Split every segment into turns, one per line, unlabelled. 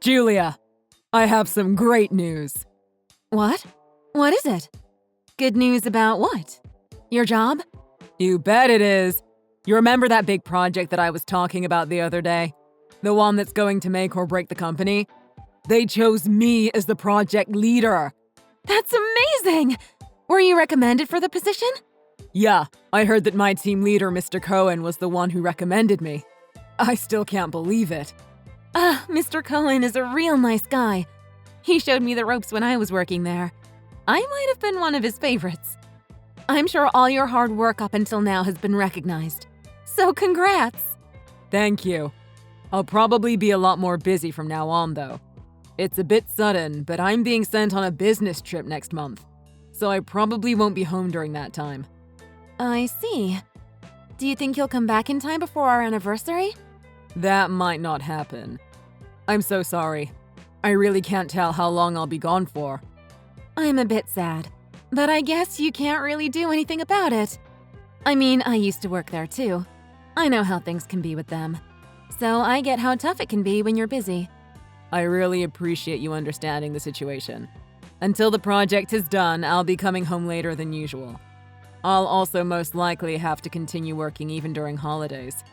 Julia, I have some great news.
What? What is it? Good news about what? Your job?
You bet it is. You remember that big project that I was talking about the other day? The one that's going to make or break the company? They chose me as the project leader.
That's amazing! Were you recommended for the position?
Yeah, I heard that my team leader, Mr. Cohen, was the one who recommended me. I still can't believe it.
Mr. Cohen is a real nice guy. He showed me the ropes when I was working there. I might have been one of his favorites. I'm sure all your hard work up until now has been recognized. So congrats!
Thank you. I'll probably be a lot more busy from now on, though. It's a bit sudden, but I'm being sent on a business trip next month, so I probably won't be home during that time.
I see. Do you think you'll come back in time before our anniversary?
That might not happen. I'm so sorry. I really can't tell how long I'll be gone for.
I'm a bit sad, but I guess you can't really do anything about it. I mean, I used to work there too. I know how things can be with them. So I get how tough it can be when you're busy.
I really appreciate you understanding the situation. Until the project is done, I'll be coming home later than usual. I'll also most likely have to continue working even during holidays.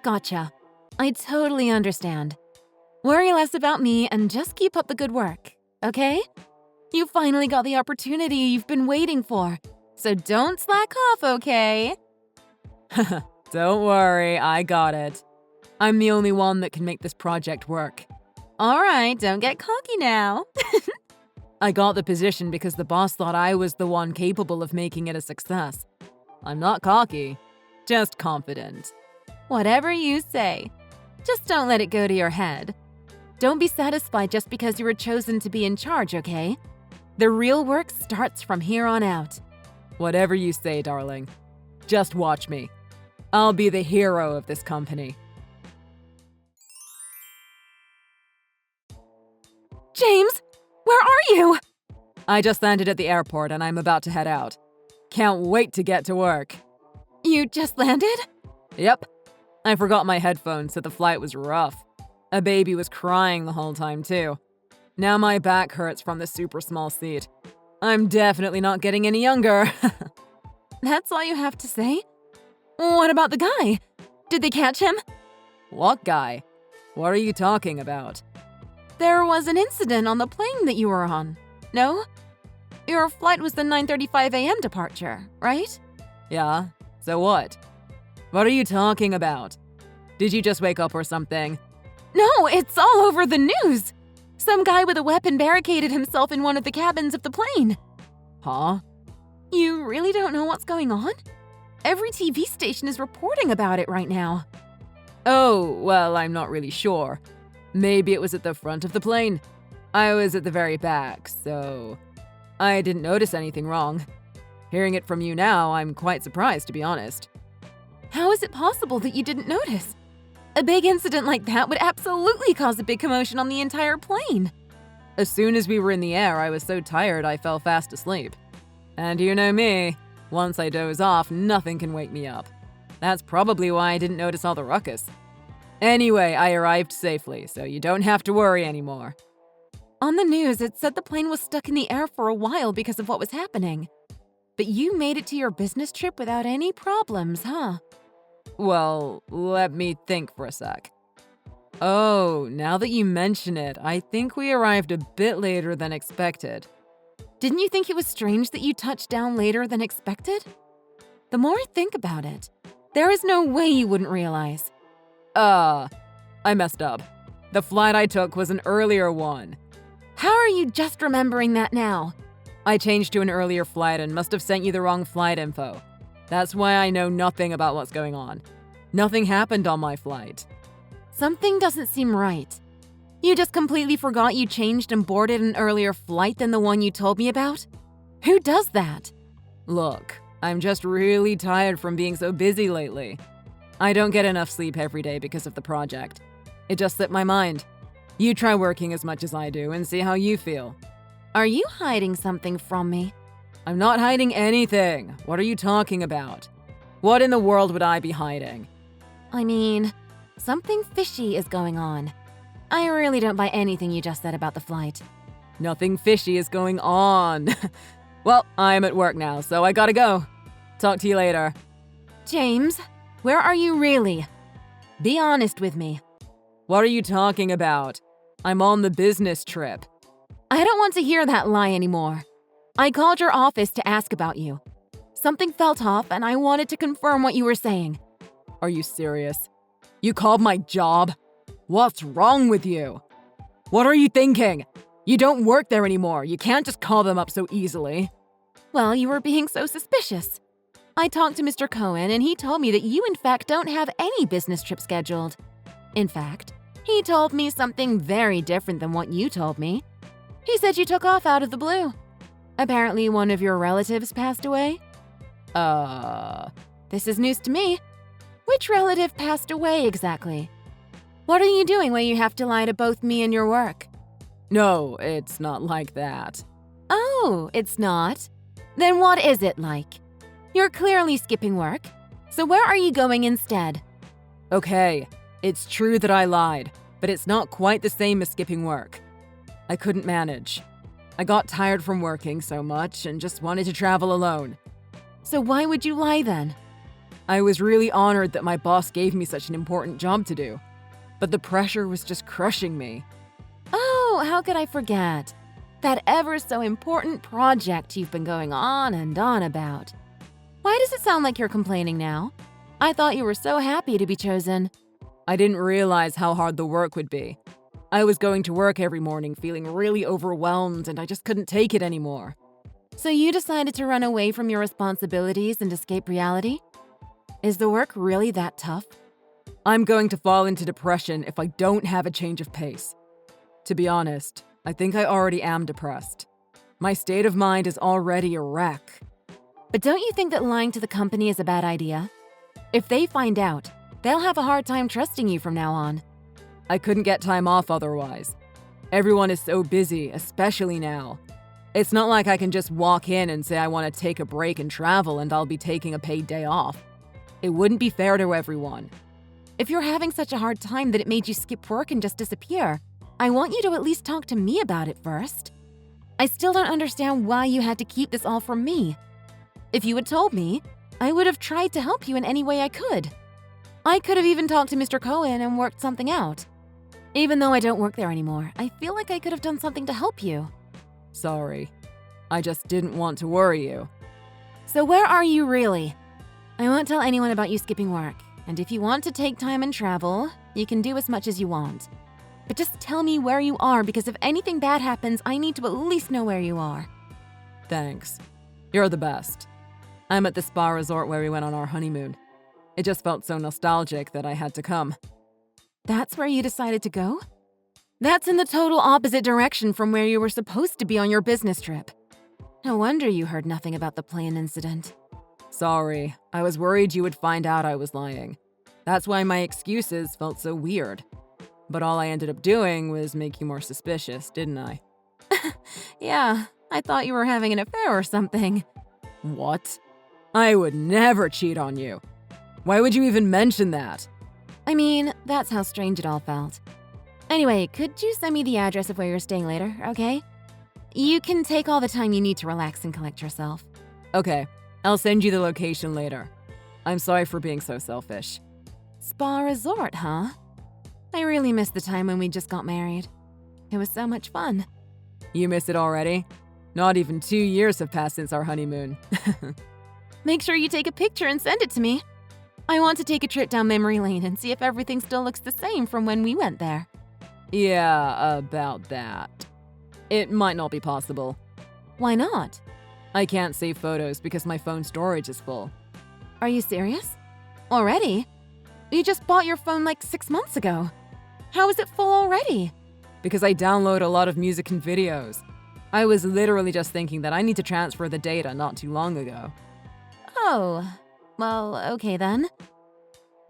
Gotcha. I totally understand. Worry less about me and just keep up the good work, okay? You finally got the opportunity you've been waiting for, so don't slack off, okay?
Don't worry, I got it. I'm the only one that can make this project work.
All right, don't get cocky now.
I got the position because the boss thought I was the one capable of making it a success. I'm not cocky, just confident.
Whatever you say. Just don't let it go to your head. Don't be satisfied just because you were chosen to be in charge, okay? The real work starts from here on out.
Whatever you say, darling. Just watch me. I'll be the hero of this company.
James, where are you?
I just landed at the airport and I'm about to head out. Can't wait to get to work.
You just landed?
Yep. I forgot my headphones, so the flight was rough. A baby was crying the whole time, too. Now my back hurts from the super small seat. I'm definitely not getting any younger.
That's all you have to say? What about the guy? Did they catch him?
What guy? What are you talking about?
There was an incident on the plane that you were on, no? Your flight was the 9:35 a.m. departure, right?
Yeah, so what? What are you talking about? Did you just wake up or something?
No, it's all over the news! Some guy with a weapon barricaded himself in one of the cabins of the plane.
Huh?
You really don't know what's going on? Every TV station is reporting about it right now.
Oh, well, I'm not really sure. Maybe it was at the front of the plane. I was at the very back, so I didn't notice anything wrong. Hearing it from you now, I'm quite surprised, to be honest.
How is it possible that you didn't notice? A big incident like that would absolutely cause a big commotion on the entire plane.
As soon as we were in the air, I was so tired I fell fast asleep. And you know me, once I doze off, nothing can wake me up. That's probably why I didn't notice all the ruckus. Anyway, I arrived safely, so you don't have to worry anymore.
On the news, it said the plane was stuck in the air for a while because of what was happening. But you made it to your business trip without any problems, huh?
Well, let me think for a sec. Oh, now that you mention it, I think we arrived a bit later than expected.
Didn't you think it was strange that you touched down later than expected? The more I think about it, there is no way you wouldn't realize.
I messed up. The flight I took was an earlier one.
How are you just remembering that now?
I changed to an earlier flight and must have sent you the wrong flight info. That's why I know nothing about what's going on. Nothing happened on my flight.
Something doesn't seem right. You just completely forgot you changed and boarded an earlier flight than the one you told me about? Who does that?
Look, I'm just really tired from being so busy lately. I don't get enough sleep every day because of the project. It just slipped my mind. You try working as much as I do and see how you feel.
Are you hiding something from me?
I'm not hiding anything. What are you talking about? What in the world would I be hiding?
I mean, something fishy is going on. I really don't buy anything you just said about the flight.
Nothing fishy is going on. Well, I'm at work now, so I gotta go. Talk to you later.
James, where are you really? Be honest with me.
What are you talking about? I'm on the business trip.
I don't want to hear that lie anymore. I called your office to ask about you. Something felt off and I wanted to confirm what you were saying.
Are you serious? You called my job? What's wrong with you? What are you thinking? You don't work there anymore. You can't just call them up so easily.
Well, you were being so suspicious. I talked to Mr. Cohen and he told me that you in fact don't have any business trip scheduled. In fact, he told me something very different than what you told me. He said you took off out of the blue. Apparently one of your relatives passed away. This is news to me. Which relative passed away exactly? What are you doing when you have to lie to both me and your work?
No, it's not like that.
Oh, it's not? Then what is it like? You're clearly skipping work. So where are you going instead?
Okay, it's true that I lied, but it's not quite the same as skipping work. I couldn't manage. I got tired from working so much and just wanted to travel alone.
So why would you lie then?
I was really honored that my boss gave me such an important job to do, but the pressure was just crushing me.
Oh, how could I forget? That ever so important project you've been going on and on about. Why does it sound like you're complaining now? I thought you were so happy to be chosen.
I didn't realize how hard the work would be. I was going to work every morning feeling really overwhelmed and I just couldn't take it anymore.
So you decided to run away from your responsibilities and escape reality? Is the work really that tough?
I'm going to fall into depression if I don't have a change of pace. To be honest, I think I already am depressed. My state of mind is already a wreck.
But don't you think that lying to the company is a bad idea? If they find out, they'll have a hard time trusting you from now on.
I couldn't get time off otherwise. Everyone is so busy, especially now. It's not like I can just walk in and say I want to take a break and travel and I'll be taking a paid day off. It wouldn't be fair to everyone.
If you're having such a hard time that it made you skip work and just disappear, I want you to at least talk to me about it first. I still don't understand why you had to keep this all from me. If you had told me, I would have tried to help you in any way I could. I could have even talked to Mr. Cohen and worked something out. Even though I don't work there anymore, I feel like I could have done something to help you.
Sorry. I just didn't want to worry you.
So where are you really? I won't tell anyone about you skipping work, and if you want to take time and travel, you can do as much as you want. But just tell me where you are because if anything bad happens, I need to at least know where you are.
Thanks. You're the best. I'm at the spa resort where we went on our honeymoon. It just felt so nostalgic that I had to come.
That's where you decided to go? That's in the total opposite direction from where you were supposed to be on your business trip. No wonder you heard nothing about the plane incident.
Sorry, I was worried you would find out I was lying. That's why my excuses felt so weird. But all I ended up doing was make you more suspicious, didn't I?
Yeah, I thought you were having an affair or something.
What? I would never cheat on you. Why would you even mention that?
I mean, that's how strange it all felt. Anyway, could you send me the address of where you're staying later, okay? You can take all the time you need to relax and collect yourself.
Okay, I'll send you the location later. I'm sorry for being so selfish.
Spa resort, huh? I really miss the time when we just got married. It was so much fun.
You miss it already? Not even 2 years have passed since our honeymoon.
Make sure you take a picture and send it to me. I want to take a trip down memory lane and see if everything still looks the same from when we went there.
Yeah, about that. It might not be possible.
Why not?
I can't save photos because my phone storage is full.
Are you serious? Already? You just bought your phone like 6 months ago. How is it full already?
Because I download a lot of music and videos. I was literally just thinking that I need to transfer the data not too long ago.
Oh, well, okay then.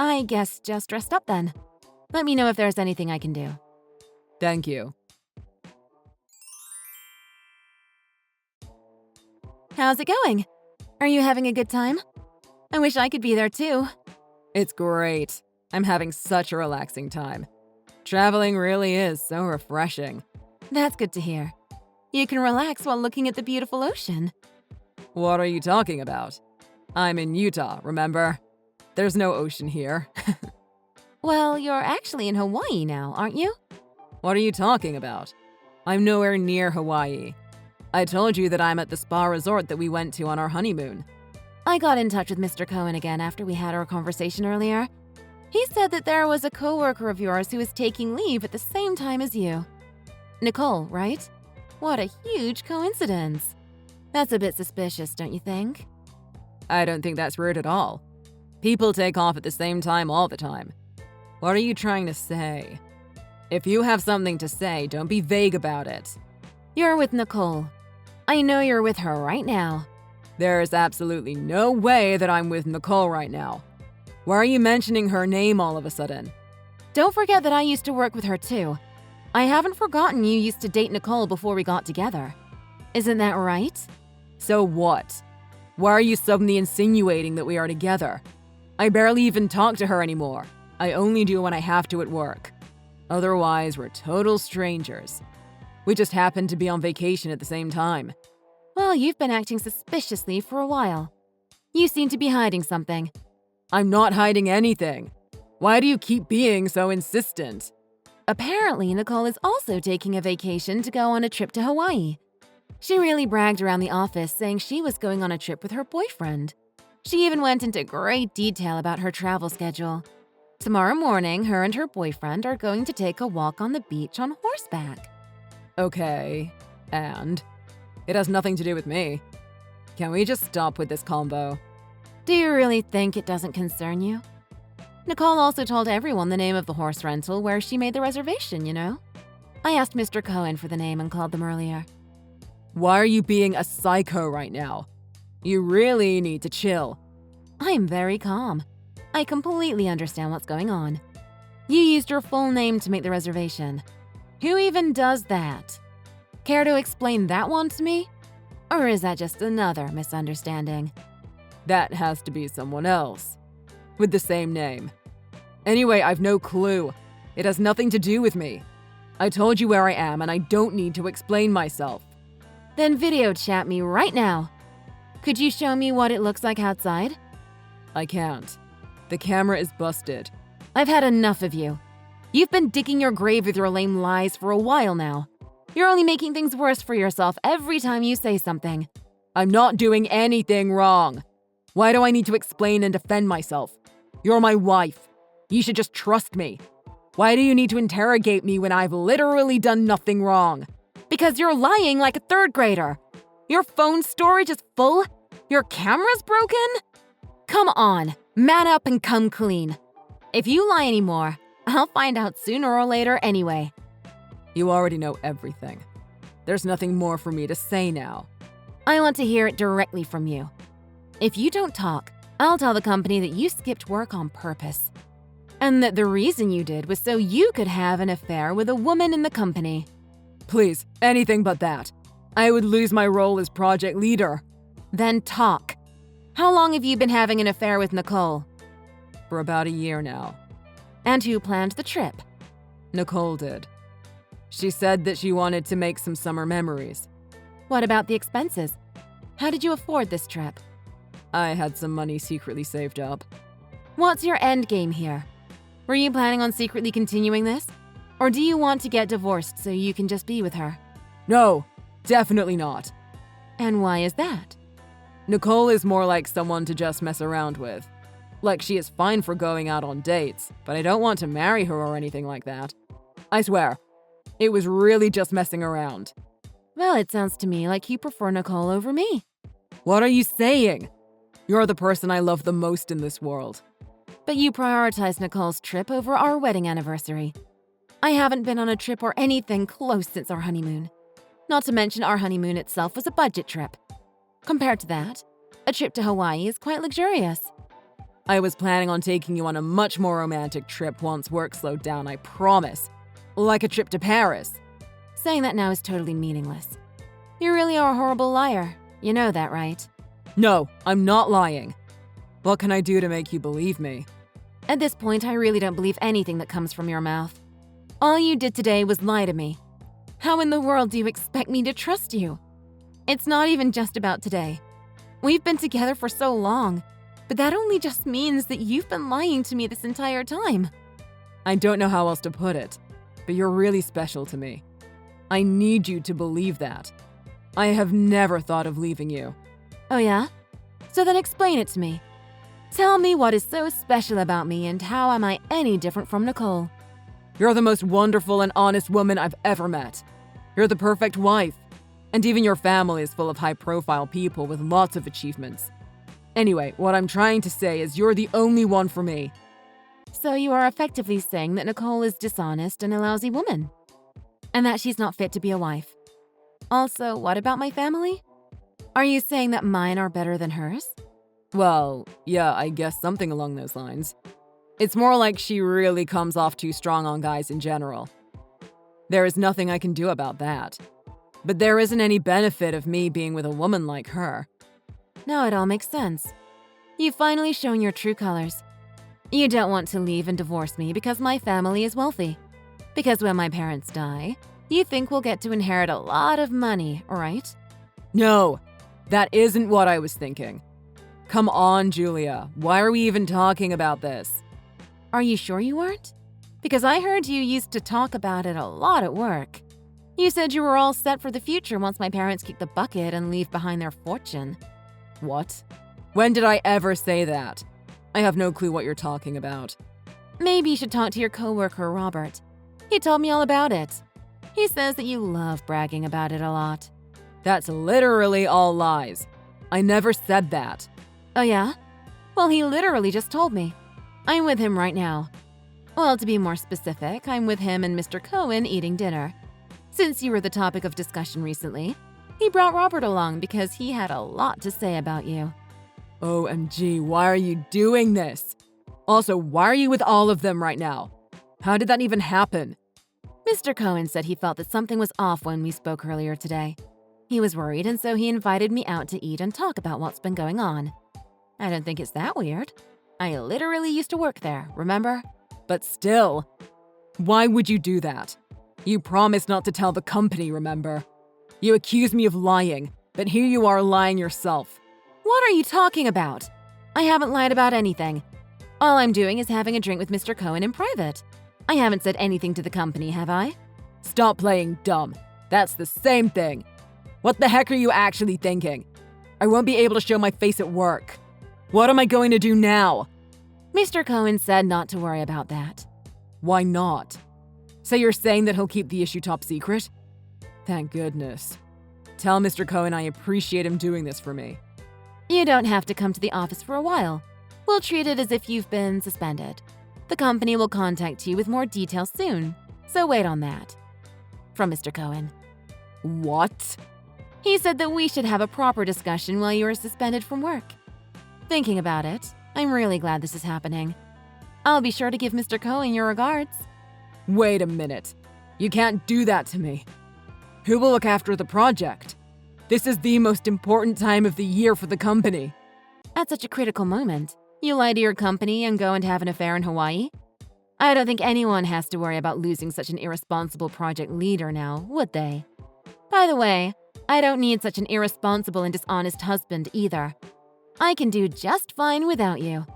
I guess just rest up then. Let me know if there's anything I can do.
Thank you.
How's it going? Are you having a good time? I wish I could be there too.
It's great. I'm having such a relaxing time. Traveling really is so refreshing.
That's good to hear. You can relax while looking at the beautiful ocean.
What are you talking about? I'm in Utah, remember? There's no ocean here.
Well, you're actually in Hawaii now, aren't you?
What are you talking about? I'm nowhere near Hawaii. I told you that I'm at the spa resort that we went to on our honeymoon.
I got in touch with Mr. Cohen again after we had our conversation earlier. He said that there was a coworker of yours who was taking leave at the same time as you. Nicole, right? What a huge coincidence. That's a bit suspicious, don't you think?
I don't think that's rude at all. People take off at the same time all the time. What are you trying to say? If you have something to say, don't be vague about it.
You're with Nicole. I know you're with her right now.
There's absolutely no way that I'm with Nicole right now. Why are you mentioning her name all of a sudden?
Don't forget that I used to work with her too. I haven't forgotten you used to date Nicole before we got together. Isn't that right?
So what? Why are you suddenly insinuating that we are together? I barely even talk to her anymore. I only do when I have to at work. Otherwise, we're total strangers. We just happen to be on vacation at the same time.
Well, you've been acting suspiciously for a while. You seem to be hiding something.
I'm not hiding anything. Why do you keep being so insistent?
Apparently, Nicole is also taking a vacation to go on a trip to Hawaii. She really bragged around the office saying she was going on a trip with her boyfriend. She even went into great detail about her travel schedule. Tomorrow morning, her and her boyfriend are going to take a walk on the beach on horseback.
Okay, and? It has nothing to do with me. Can we just stop with this combo?
Do you really think it doesn't concern you? Nicole also told everyone the name of the horse rental where she made the reservation, you know? I asked Mr. Cohen for the name and called them earlier.
Why are you being a psycho right now? You really need to chill.
I am very calm. I completely understand what's going on. You used your full name to make the reservation. Who even does that? Care to explain that one to me? Or is that just another misunderstanding?
That has to be someone else. With the same name. Anyway, I've no clue. It has nothing to do with me. I told you where I am and I don't need to explain myself.
Then video chat me right now. Could you show me what it looks like outside?
I can't. The camera is busted.
I've had enough of you. You've been digging your grave with your lame lies for a while now. You're only making things worse for yourself every time you say something.
I'm not doing anything wrong. Why do I need to explain and defend myself? You're my wife. You should just trust me. Why do you need to interrogate me when I've literally done nothing wrong?
Because you're lying like a third grader. Your phone storage is full? Your camera's broken? Come on, man up and come clean. If you lie anymore, I'll find out sooner or later anyway.
You already know everything. There's nothing more for me to say now.
I want to hear it directly from you. If you don't talk, I'll tell the company that you skipped work on purpose. And that the reason you did was so you could have an affair with a woman in the company.
Please, anything but that. I would lose my role as project leader.
Then talk. How long have you been having an affair with Nicole?
For about a year now.
And who planned the trip?
Nicole did. She said that she wanted to make some summer memories.
What about the expenses? How did you afford this trip?
I had some money secretly saved up.
What's your end game here? Were you planning on secretly continuing this? Or do you want to get divorced so you can just be with her?
No, definitely not.
And why is that?
Nicole is more like someone to just mess around with. Like, she is fine for going out on dates, but I don't want to marry her or anything like that. I swear, it was really just messing around.
Well, it sounds to me like you prefer Nicole over me.
What are you saying? You're the person I love the most in this world.
But you prioritize Nicole's trip over our wedding anniversary. I haven't been on a trip or anything close since our honeymoon. Not to mention our honeymoon itself was a budget trip. Compared to that, a trip to Hawaii is quite luxurious.
I was planning on taking you on a much more romantic trip once work slowed down, I promise. Like a trip to Paris.
Saying that now is totally meaningless. You really are a horrible liar. You know that, right?
No, I'm not lying. What can I do to make you believe me?
At this point, I really don't believe anything that comes from your mouth. All you did today was lie to me. How in the world do you expect me to trust you? It's not even just about today. We've been together for so long, but that only just means that you've been lying to me this entire time.
I don't know how else to put it, but you're really special to me. I need you to believe that. I have never thought of leaving you.
Oh yeah? So then explain it to me. Tell me what is so special about me and how am I any different from Nicole?
You're the most wonderful and honest woman I've ever met. You're the perfect wife. And even your family is full of high-profile people with lots of achievements. Anyway, what I'm trying to say is you're the only one for me.
So you are effectively saying that Nicole is dishonest and a lousy woman, and that she's not fit to be a wife. Also, what about my family? Are you saying that mine are better than hers?
Well, yeah, I guess something along those lines. It's more like she really comes off too strong on guys in general. There is nothing I can do about that. But there isn't any benefit of me being with a woman like her.
Now it all makes sense. You've finally shown your true colors. You don't want to leave and divorce me because my family is wealthy. Because when my parents die, you think we'll get to inherit a lot of money, right?
No, that isn't what I was thinking. Come on, Julia. Why are we even talking about this?
Are you sure you weren't? Because I heard you used to talk about it a lot at work. You said you were all set for the future once my parents kick the bucket and leave behind their fortune.
What? When did I ever say that? I have no clue what you're talking about.
Maybe you should talk to your coworker, Robert. He told me all about it. He says that you love bragging about it a lot.
That's literally all lies. I never said that.
Oh yeah? Well, he literally just told me. I'm with him right now. Well, to be more specific, I'm with him and Mr. Cohen eating dinner. Since you were the topic of discussion recently, he brought Robert along because he had a lot to say about you.
OMG, why are you doing this? Also, why are you with all of them right now? How did that even happen?
Mr. Cohen said he felt that something was off when we spoke earlier today. He was worried, and so he invited me out to eat and talk about what's been going on. I don't think it's that weird. I literally used to work there, remember?
But still, why would you do that? You promised not to tell the company, remember? You accused me of lying, but here you are lying yourself.
What are you talking about? I haven't lied about anything. All I'm doing is having a drink with Mr. Cohen in private. I haven't said anything to the company, have I?
Stop playing dumb. That's the same thing. What the heck are you actually thinking? I won't be able to show my face at work. What am I going to do now?
Mr. Cohen said not to worry about that.
Why not? So you're saying that he'll keep the issue top secret? Thank goodness. Tell Mr. Cohen I appreciate him doing this for me.
You don't have to come to the office for a while. We'll treat it as if you've been suspended. The company will contact you with more details soon, so wait on that. From Mr. Cohen.
What?
He said that we should have a proper discussion while you are suspended from work. Thinking about it, I'm really glad this is happening. I'll be sure to give Mr. Cohen your regards.
Wait a minute. You can't do that to me. Who will look after the project? This is the most important time of the year for the company.
At such a critical moment, you lie to your company and go and have an affair in Hawaii? I don't think anyone has to worry about losing such an irresponsible project leader now, would they? By the way, I don't need such an irresponsible and dishonest husband either. I can do just fine without you.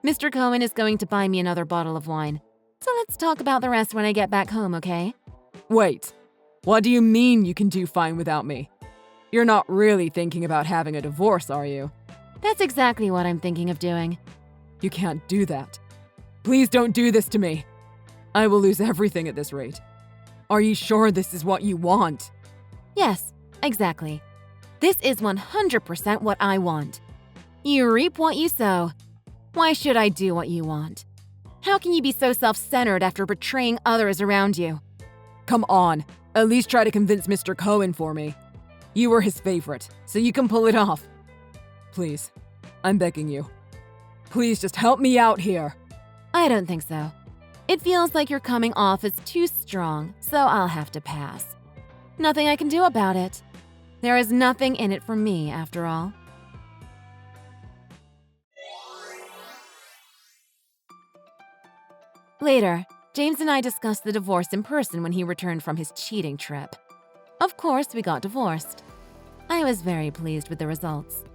Mr. Cohen is going to buy me another bottle of wine, so let's talk about the rest when I get back home, okay?
Wait, what do you mean you can do fine without me? You're not really thinking about having a divorce, are you?
That's exactly what I'm thinking of doing.
You can't do that. Please don't do this to me. I will lose everything at this rate. Are you sure this is what you want?
Yes, exactly. This is 100% what I want. You reap what you sow. Why should I do what you want? How can you be so self-centered after betraying others around you?
Come on, at least try to convince Mr. Cohen for me. You were his favorite, so you can pull it off. Please, I'm begging you. Please just help me out here.
I don't think so. It feels like you're coming off as too strong, so I'll have to pass. Nothing I can do about it. There is nothing in it for me, after all. Later, James and I discussed the divorce in person when he returned from his cheating trip. Of course, we got divorced. I was very pleased with the results.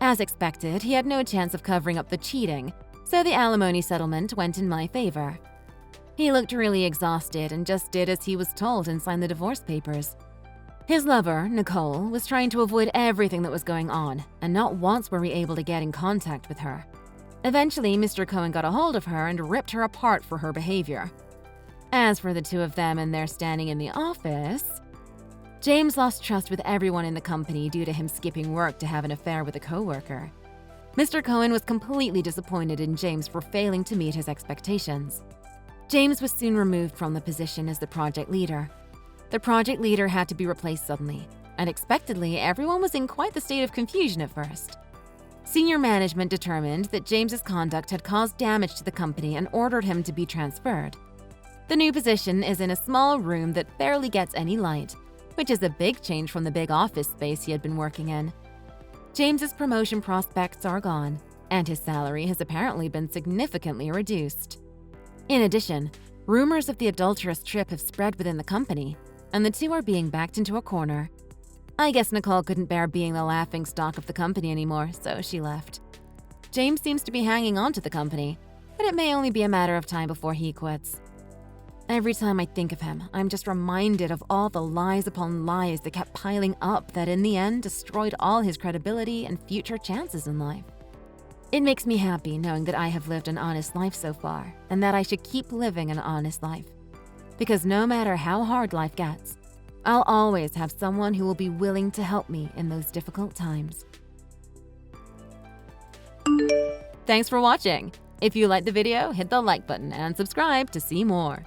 As expected, he had no chance of covering up the cheating, so the alimony settlement went in my favor. He looked really exhausted and just did as he was told and signed the divorce papers. His lover, Nicole, was trying to avoid everything that was going on, and not once were we able to get in contact with her. Eventually, Mr. Cohen got a hold of her and ripped her apart for her behavior. As for the two of them and their standing in the office, James lost trust with everyone in the company due to him skipping work to have an affair with a coworker. Mr. Cohen was completely disappointed in James for failing to meet his expectations. James was soon removed from the position as the project leader. The project leader had to be replaced suddenly. Unexpectedly, everyone was in quite the state of confusion at first. Senior management determined that James's conduct had caused damage to the company and ordered him to be transferred. The new position is in a small room that barely gets any light, which is a big change from the big office space he had been working in. James's promotion prospects are gone, and his salary has apparently been significantly reduced. In addition, rumors of the adulterous trip have spread within the company, and the two are being backed into a corner. I guess Nicole couldn't bear being the laughingstock of the company anymore, so she left. James seems to be hanging on to the company, but it may only be a matter of time before he quits. Every time I think of him, I'm just reminded of all the lies upon lies that kept piling up that in the end destroyed all his credibility and future chances in life. It makes me happy knowing that I have lived an honest life so far, and that I should keep living an honest life. Because no matter how hard life gets, I'll always have someone who will be willing to help me in those difficult times. Thanks for watching. If you liked the video, hit the like button and subscribe to see more.